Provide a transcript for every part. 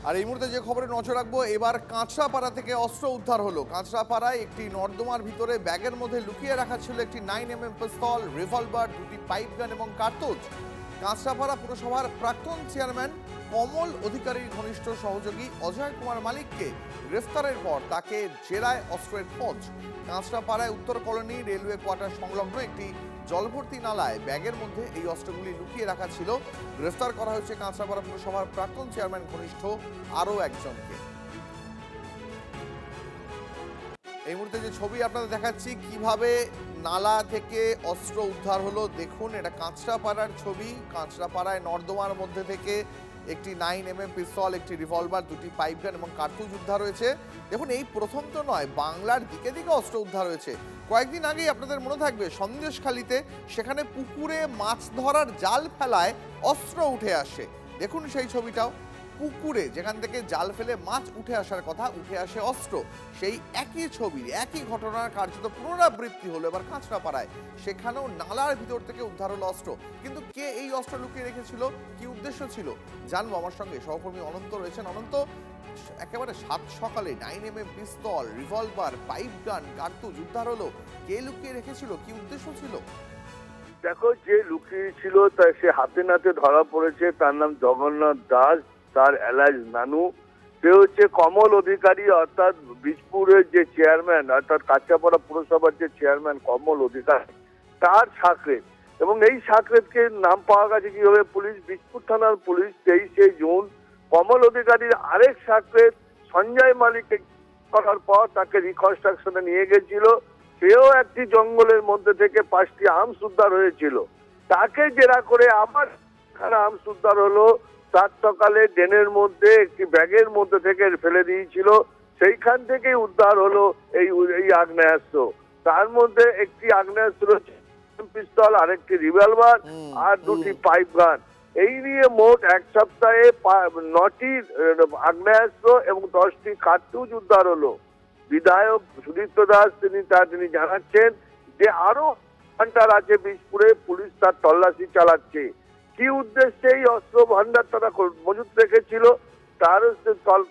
আর এই মুহূর্তে যে খবরে নজর রাখবো, এবার কাঁচরাপাড়া থেকে অস্ত্র উদ্ধার হলো। কাঁচরাপাড়ায় একটি নর্দমার ভিতরে ব্যাগের মধ্যে লুকিয়ে রাখা ছিল একটি 9mm পিস্তল, রিভলভার, দুটি পাইপ গান এবং কার্তুজ। কাঁচরাপাড়া পুরসভার প্রাক্তন চেয়ারম্যান কমল অধিকারীর ঘনিষ্ঠ সহযোগী অজয় কুমার মালিককে গ্রেফতারের পর তাকে জেরায় অস্ত্রের খোঁজ। কাঁচরাপাড়ায় উত্তর কলোনি রেলওয়ে কোয়ার্টার সংলগ্ন একটি জলভর্তি নালায় ব্যাগের মধ্যে এই অস্ত্রগুলি লুকিয়ে রাখা ছিল। গ্রেফতার করা হয়েছে কাঁচরাপাড়া পুরসভার প্রাক্তন চেয়ারম্যান ঘনিষ্ঠ আরও একজনকে। এই মুহূর্তে যে ছবি আপনাদের দেখাচ্ছি কিভাবে নালা থেকে অস্ত্র উদ্ধার হলো, দেখুন এটা কাঁচরাপাড়ার ছবি। কাঁচরাপাড়ায় নর্দমার মধ্যে থেকে একটি 9mm পিস্তল, একটি রিভলভার, দুটি পাইপ গান এবং কার্তুজ উদ্ধার হয়েছে। দেখুন এই প্রথম তো নয়, বাংলার দিকে দিকে অস্ত্র উদ্ধার হয়েছে। কয়েকদিন আগেই আপনাদের মনে থাকবে সন্দেশখালীতে সেখানে পুকুরে মাছ ধরার জাল ফেলায় অস্ত্র উঠে আসে। দেখুন সেই ছবিটাও, পুকুরে যেখান থেকে জাল ফেলে মাছ উঠে আসার কথা, উঠে আসে অস্ত্র। সেই একই ছবির একই ঘটনার কার্যত পুনরাবৃত্তি হলো এবার কাঁচরাপাড়ায়। সেখানেও নালার ভিতর থেকে উদ্ধার হলো অস্ত্র। কিন্তু কে এই অস্ত্র লুকিয়ে রেখেছিল, কি উদ্দেশ্য ছিল, জানবো। আমার সঙ্গে সহকর্মী অনন্ত রয়েছেন। অনন্ত, একেবারে সাত সকালে 9mm পিস্তল, রিভলভার, পাইপ গান, কার্তুজ উদ্ধার হলো, কে লুকিয়ে রেখেছিল, কি উদ্দেশ্য ছিল? দেখো, যে লুকিয়ে ছিল তা সে হাতে নাতে ধরা পড়েছে। তার নাম জগন্নাথ দাস, তার এলাজ নানু। সে হচ্ছে কমল অধিকারী, অর্থাৎ বীজপুরের যে চেয়ারম্যান, অর্থাৎ কাঁচরাপাড়া পুরসভার যে চেয়ারম্যান কমল অধিকারী, তার সাকরেত। এবং এই সাকরেতকে নাম পাওয়া গেছে কিভাবে, পুলিশ, বীজপুর থানার পুলিশ 23শে জুন কমল অধিকারীর আরেক সাকরেত সঞ্জয় মালিককে করার পর তাকে রিকনস্ট্রাকশনে নিয়ে গেছিল। সেও একটি জঙ্গলের মধ্যে থেকে 5টি আর্মস উদ্ধার হয়েছিল। তাকে জেরা করে আবার আর্মস উদ্ধার হলো। সাত সকালে ড্রেনের মধ্যে একটি ব্যাগের মধ্যে থেকে ফেলে দিয়েছিল, সেইখান থেকেই উদ্ধার হলো এই আগ্নেয়াস্ত্র। তার মধ্যে একটি আগ্নেয়াস্ত্র পিস্তল, আরেকটি রিভলভার আর দুটি পাইপ গান। এই নিয়ে মোট এক সপ্তাহে 9টি আগ্নেয়াস্ত্র এবং 10টি কার্তুজ উদ্ধার হলো। বিধায়ক সুদীপ্ত দাস তিনি জানাচ্ছেন যে আরো ভান্ডার আছে বীজপুরে, পুলিশ তার তল্লাশি চালাচ্ছে। কি উদ্দেশ্যে এই অস্ত্র ভান্ডার তারা মজুত রেখেছিল তার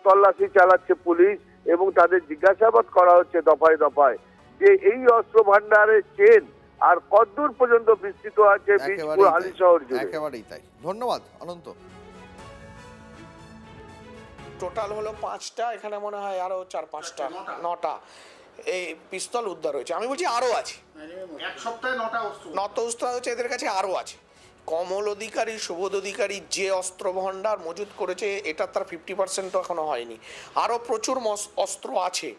তল্লাশি চালাচ্ছে পুলিশ, এবং তাদের জিজ্ঞাসাবাদ করা হচ্ছে দফায় দফায় যে এই অস্ত্র ভান্ডারের চেন আর কতদূর পর্যন্ত বিস্তৃত আছে বীজপুর আলী শহর জুড়ে। একেবারেই তাই। ধন্যবাদ অনন্ত। টোটাল হলো 5টা, এখানে মনে হয় আরো 4-5টা 9টা এই পিস্তল উদ্ধার হয়েছে। আমি বলছি আরো আছে, এক সপ্তাহে 9টা অস্ত্র হচ্ছে এদের কাছে, আরো আছে। কমল অধিকারী, সুবোধ অধিকারী যে অস্ত্র ভান্ডার মজুত করেছে এটা তার 50% এখনো হয়নি। আরো প্রচুর অস্ত্র আছে,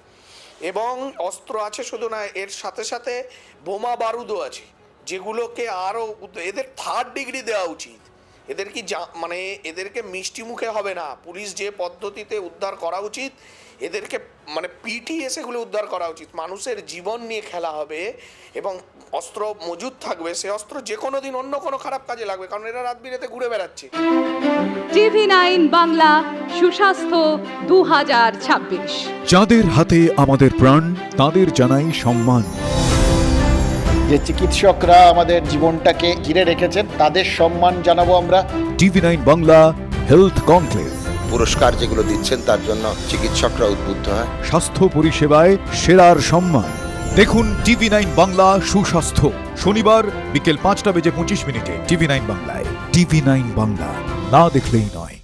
এবং অস্ত্র আছে শুধু না, এর সাথে সাথে বোমা বারুদও আছে, যেগুলোকে আরো এদের 3rd ডিগ্রি দেওয়া উচিত। এদের কি মানে এদেরকে মিষ্টি মুখে হবে না, পুলিশ যে পদ্ধতিতে উদ্ধার করা উচিত এদেরকে মানে পিটিয়ে সেগুলো উদ্ধার করা উচিত। মানুষের জীবন নিয়ে খেলা হবে এবং অস্ত্র মজুদ থাকবে, সে অস্ত্র যে কোনো দিন অন্য কোনো খারাপ কাজে লাগবে, কারণ এরা রাত বিরেতে ঘুরে বেড়াচ্ছে। TV9 বাংলা, সুস্বাস্থ্য 2026। যাদের হাতে আমাদের প্রাণ, তাদের জানাই সম্মান। যে চিকিৎসকরা আমাদের জীবনটাকে ঘিরে রেখেছেন তাদের সম্মান জানাবো আমরা। TV9 বাংলা হেলথ কনক্লেভ, পুরস্কার যেগুলো দিচ্ছেন তার জন্য চিকিৎসকরা উদ্বুদ্ধ হয়। স্বাস্থ্য পরিষেবায় সেরার সম্মান। দেখুন TV9 বাংলা সুস্বাস্থ্য, শনিবার বিকেল 5টা বেজে 25 মিনিটে TV9 বাংলায়। TV9 বাংলা, না দেখলেই নয়।